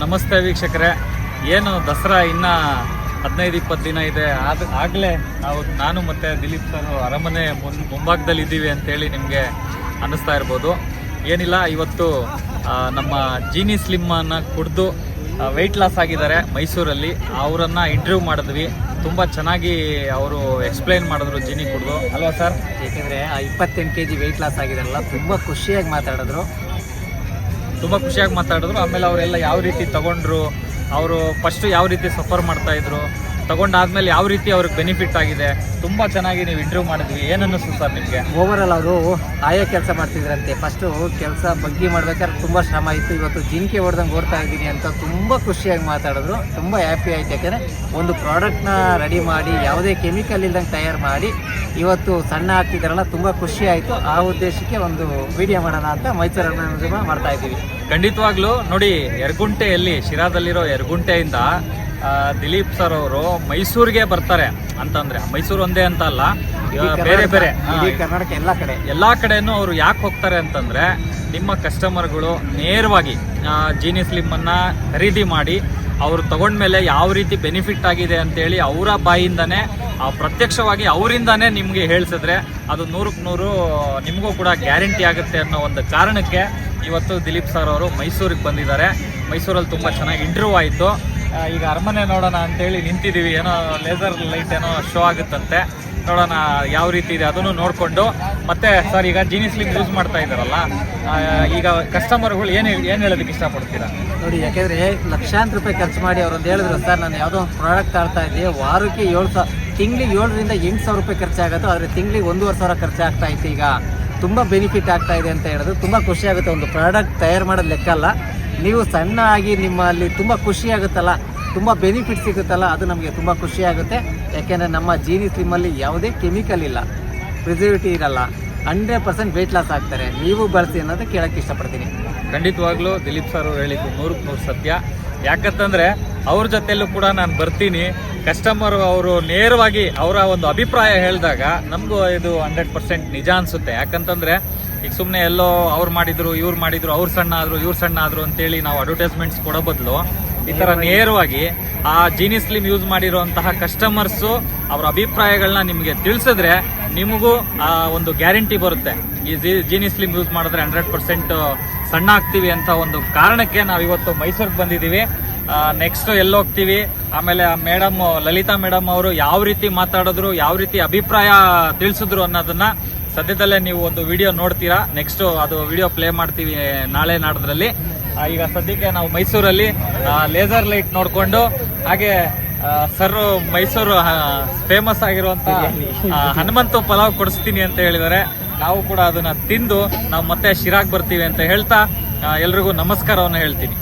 ನಮಸ್ತೆ ವೀಕ್ಷಕರೇ. ಏನು ದಸರಾ ಇನ್ನ 15-20 ದಿನ ಇದೆ. ಆಗಲೇ ನಾನು ಮತ್ತು ದಿಲೀಪ್ ಸರ್ ಅರಮನೆ ಮುಂಭಾಗದಲ್ಲಿ ಇದ್ದೀವಿ ಅಂತೇಳಿ ನಿಮಗೆ ಅನ್ನಿಸ್ತಾ ಇರ್ಬೋದು. ಏನಿಲ್ಲ, ಇವತ್ತು ನಮ್ಮ ಜೀನಿ ಸ್ಲಿಮ್ಮನ್ನು ಕುಡಿದು ವೆಯ್ಟ್ ಲಾಸ್ ಆಗಿದ್ದಾರೆ ಮೈಸೂರಲ್ಲಿ. ಅವರನ್ನು ಇಂಟರ್ವ್ಯೂ ಮಾಡಿದ್ವಿ. ತುಂಬ ಚೆನ್ನಾಗಿ ಅವರು ಎಕ್ಸ್ಪ್ಲೈನ್ ಮಾಡಿದ್ರು ಜೀನಿ ಕುಡಿದು, ಅಲ್ವಾ ಸರ್? ಏಕೆಂದರೆ 28 kg ವೆಯ್ಟ್ ಲಾಸ್ ಆಗಿದಾರಲ್ಲ, ತುಂಬ ಖುಷಿಯಾಗಿ ಮಾತಾಡಿದ್ರು. ಆಮೇಲೆ ಅವರೆಲ್ಲ ಯಾವ ರೀತಿ ತಗೊಂಡ್ರು, ಅವರು ಫಸ್ಟು ಯಾವ ರೀತಿ ಸಫರ್ ಮಾಡ್ತಾಯಿದ್ರು, ತಗೊಂಡಾದ್ಮೇಲೆ ಯಾವ ರೀತಿ ಅವ್ರಿಗೆ ಬೆನಿಫಿಟ್ ಆಗಿದೆ, ತುಂಬ ಚೆನ್ನಾಗಿ ನೀವು ಇಂಟರ್ವ್ಯೂ ಮಾಡಿದ್ವಿ. ಏನನ್ನಿಸ್ತು ಸರ್ ನಿಮಗೆ? ಓವರಾಲ್ ಅವರು ಆಯಾ ಕೆಲಸ ಮಾಡ್ತಿದ್ರಂತೆ. ಫಸ್ಟು ಕೆಲಸ ಬಗ್ಗಿ ಮಾಡ್ಬೇಕಾದ್ರೆ ತುಂಬ ಶ್ರಮ ಇತ್ತು. ಇವತ್ತು ಜಿಂಕೆ ಹೊಡೆದಂಗೆ ಓಡ್ತಾ ಇದ್ದೀನಿ ಅಂತ ತುಂಬ ಖುಷಿಯಾಗಿ ಮಾತಾಡಿದ್ರು. ತುಂಬ ಹ್ಯಾಪಿ ಆಯ್ತು. ಯಾಕೆಂದರೆ ಒಂದು ಪ್ರಾಡಕ್ಟ್ನ ರೆಡಿ ಮಾಡಿ ಯಾವುದೇ ಕೆಮಿಕಲ್ ಇಲ್ದಂಗೆ ತಯಾರು ಮಾಡಿ ಇವತ್ತು ಸಣ್ಣ ಆಗ್ತಿದ್ದಾರಲ್ಲ, ತುಂಬ ಖುಷಿ ಆಯಿತು. ಆ ಉದ್ದೇಶಕ್ಕೆ ಒಂದು ವಿಡಿಯೋ ಮಾಡೋಣ ಅಂತ ಮೈಸೂರನ್ನು ಮಾಡ್ತಾ ಇದ್ದೀವಿ. ಖಂಡಿತವಾಗ್ಲೂ ನೋಡಿ, ಯರಗುಂಟೆಯಲ್ಲಿ ಶಿರಾದಲ್ಲಿರೋ ಯರಗುಂಟೆಯಿಂದ ದಿಲೀಪ್ ಸರ್ ಅವರು ಮೈಸೂರಿಗೆ ಬರ್ತಾರೆ ಅಂತಂದ್ರೆ, ಮೈಸೂರು ಒಂದೇ ಅಂತ ಅಲ್ಲ, ಬೇರೆ ಬೇರೆ ಕರ್ನಾಟಕ ಎಲ್ಲಾ ಕಡೆನೂ ಅವರು ಯಾಕೆ ಹೋಗ್ತಾರೆ ಅಂತಂದ್ರೆ, ನಿಮ್ಮ ಕಸ್ಟಮರ್ಗಳು ನೇರವಾಗಿ ಜೀನಿ ಸ್ಲಿಮ್ ಅನ್ನ ಖರೀದಿ ಮಾಡಿ ಅವರು ತಗೊಂಡ್ಮೇಲೆ ಯಾವ ರೀತಿ ಬೆನಿಫಿಟ್ ಆಗಿದೆ ಅಂತೇಳಿ ಅವರ ಬಾಯಿಂದಾನೆ ಪ್ರತ್ಯಕ್ಷವಾಗಿ ಅವರಿಂದಾನೇ ನಿಮಗೆ ಹೇಳಿಸಿದ್ರೆ ಅದು 100ಕ್ಕೆ 100 ನಿಮಗೂ ಕೂಡ ಗ್ಯಾರಂಟಿ ಆಗುತ್ತೆ ಅನ್ನೋ ಒಂದು ಕಾರಣಕ್ಕೆ ಇವತ್ತು ದಿಲೀಪ್ ಸರ್ ಅವರು ಮೈಸೂರಿಗೆ ಬಂದಿದ್ದಾರೆ. ಮೈಸೂರಲ್ಲಿ ತುಂಬ ಚೆನ್ನಾಗಿ ಇಂಟರ್ವ್ಯೂ ಆಯಿತು. ಈಗ ಅರಮನೆ ನೋಡೋಣ ಅಂತೇಳಿ ನಿಂತಿದ್ದೀವಿ. ಏನೋ ಲೇಸರ್ ಲೈಟ್ ಏನೋ ಶೋ ಆಗುತ್ತಂತೆ, ನೋಡೋಣ ಯಾವ ರೀತಿ ಇದೆ ಅದನ್ನು ನೋಡಿಕೊಂಡು. ಮತ್ತೆ ಸರ್, ಈಗ ಜೀನಿ ಸ್ಲಿಮ್ ಯೂಸ್ ಮಾಡ್ತಾ ಇದ್ದಾರಲ್ಲ, ಈಗ ಕಸ್ಟಮರ್ಗಳು ಏನು ಹೇಳೋದಕ್ಕೆ ಇಷ್ಟಪಡ್ತೀರಾ? ನೋಡಿ, ಯಾಕೆಂದರೆ ಲಕ್ಷಾಂತರ ರೂಪಾಯಿ ಖರ್ಚು ಮಾಡಿ ಅವರೊಂದು ಹೇಳಿದ್ರು, ಸರ್ ನಾನು ಯಾವುದೋ ಒಂದು ಪ್ರಾಡಕ್ಟ್ ಆಡ್ತಾ ಇದ್ದೀವಿ, ವಾರಕ್ಕೆ 7,000, ತಿಂಗಳಿಗೆ 7,000ರಿಂದ 8,000 ರೂಪಾಯಿ ಖರ್ಚಾಗುತ್ತೆ. ಆದರೆ ತಿಂಗಳಿಗೆ 1,500 ಖರ್ಚಾಗ್ತಾ ಇತ್ತು. ಈಗ ತುಂಬ ಬೆನಿಫಿಟ್ ಆಗ್ತಾ ಇದೆ ಅಂತ ಹೇಳಿದ್ರು. ತುಂಬ ಖುಷಿ ಆಗುತ್ತೆ. ಒಂದು ಪ್ರಾಡಕ್ಟ್ ತಯಾರು ಮಾಡೋದು ಲೆಕ್ಕ ಅಲ್ಲ, ನೀವು ಸಣ್ಣ ಆಗಿ ನಿಮ್ಮಲ್ಲಿ ತುಂಬ ಖುಷಿ ಆಗುತ್ತಲ್ಲ, ತುಂಬ ಬೆನಿಫಿಟ್ ಸಿಗುತ್ತಲ್ಲ, ಅದು ನಮಗೆ ತುಂಬ ಖುಷಿ ಆಗುತ್ತೆ. ಯಾಕೆಂದರೆ ನಮ್ಮ ಜೀನಿ ಸ್ಲಿಮ್ಮಲ್ಲಿ ಯಾವುದೇ ಕೆಮಿಕಲ್ ಇಲ್ಲ, ಪ್ರಿಸರ್ವೇಟಿವ್ ಇರಲ್ಲ, 100% ವೆಯ್ಟ್ ಲಾಸ್ ಆಗ್ತಾರೆ. ನೀವು ಬಳಸಿ ಅನ್ನೋದು ಕೇಳೋಕ್ಕೆ ಇಷ್ಟಪಡ್ತೀನಿ. ಖಂಡಿತವಾಗ್ಲೂ ದಿಲೀಪ್ ಸರ್ ಹೇಳಿದ್ದು 100ಕ್ಕೆ 100 ಸತ್ಯ. ಯಾಕಂತಂದರೆ ಅವ್ರ ಜೊತೆಯಲ್ಲೂ ಕೂಡ ನಾನು ಬರ್ತೀನಿ. ಕಸ್ಟಮರ್ ಅವರು ನೇರವಾಗಿ ಅವರ ಒಂದು ಅಭಿಪ್ರಾಯ ಹೇಳಿದಾಗ ನಮಗೂ ಇದು 100% ನಿಜ ಅನಿಸುತ್ತೆ. ಯಾಕಂತಂದರೆ ಈಗ ಸುಮ್ಮನೆ ಎಲ್ಲೋ ಅವ್ರು ಮಾಡಿದ್ರು, ಇವ್ರು ಮಾಡಿದ್ರು, ಅವ್ರು ಸಣ್ಣ ಆದರು, ಇವ್ರು ಸಣ್ಣ ಆದರು ಅಂತೇಳಿ ನಾವು ಅಡ್ವರ್ಟೈಸ್ಮೆಂಟ್ಸ್ ಕೊಡೋ ಬದಲು ಈ ಥರ ನೇರವಾಗಿ ಆ ಜೀನಿ ಸ್ಲಿಮ್ ಯೂಸ್ ಮಾಡಿರುವಂತಹ ಕಸ್ಟಮರ್ಸು ಅವರ ಅಭಿಪ್ರಾಯಗಳನ್ನ ನಿಮಗೆ ತಿಳಿಸಿದ್ರೆ ನಿಮಗೂ ಒಂದು ಗ್ಯಾರಂಟಿ ಬರುತ್ತೆ. ಈ ಜೀನಿ ಸ್ಲಿಮ್ ಯೂಸ್ ಮಾಡಿದ್ರೆ 100% ಸಣ್ಣ ಆಗ್ತೀವಿ ಅಂತ ಒಂದು ಕಾರಣಕ್ಕೆ ನಾವು ಇವತ್ತು ಮೈಸೂರಿಗೆ ಬಂದಿದ್ದೀವಿ. ನೆಕ್ಸ್ಟ್ ಎಲ್ಲೋಗ್ತೀವಿ, ಆಮೇಲೆ ಮೇಡಮ್ ಲಲಿತಾ ಮೇಡಮ್ ಅವರು ಯಾವ ರೀತಿ ಮಾತಾಡಿದ್ರು, ಯಾವ ರೀತಿ ಅಭಿಪ್ರಾಯ ತಿಳಿಸಿದ್ರು ಅನ್ನೋದನ್ನ ಸದ್ಯದಲ್ಲೇ ನೀವು ಒಂದು ವಿಡಿಯೋ ನೋಡ್ತೀರಾ. ನೆಕ್ಸ್ಟ್ ಅದು ವಿಡಿಯೋ ಪ್ಲೇ ಮಾಡ್ತೀವಿ ನಾಳೆ ನಾಡ್ದ್ರಲ್ಲಿ. ಈಗ ಸದ್ಯಕ್ಕೆ ನಾವು ಮೈಸೂರಲ್ಲಿ ಲೇಸರ್ ಲೈಟ್ ನೋಡಿಕೊಂಡು, ಹಾಗೆ ಸರ್ ಮೈಸೂರು ಫೇಮಸ್ ಆಗಿರುವಂತ ಹನುಮಂತು ಪಲಾವ್ ಕೊಡಿಸ್ತೀನಿ ಅಂತ ಹೇಳಿದ್ದಾರೆ. ನಾವು ಕೂಡ ಅದನ್ನ ತಿಂದು ನಾವು ಮತ್ತೆ ಶಿರಾಗ್ ಬರ್ತೀವಿ ಅಂತ ಹೇಳ್ತಾ ಎಲ್ರಿಗೂ ನಮಸ್ಕಾರವನ್ನು ಹೇಳ್ತೀನಿ.